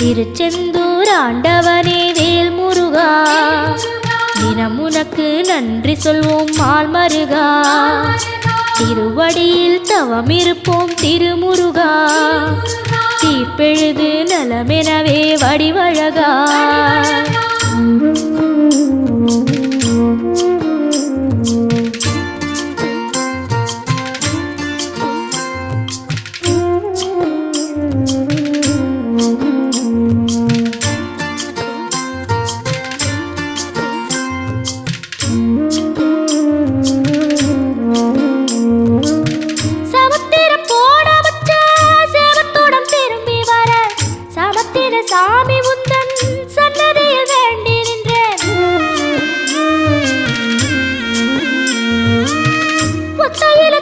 திருச்செந்தூர் ஆண்டவனே வேல் முருகா, தினம் உனக்கு நன்றி சொல்வோம் மால் மருகா. திருவடியில் தவம் இருப்போம் திருமுருகா, தீப்பெழுது நலமெனவே வடிவழகா. சாமி உந்தன் சன்னதியில் வேண்டி நின்றேன். ஒத்தையில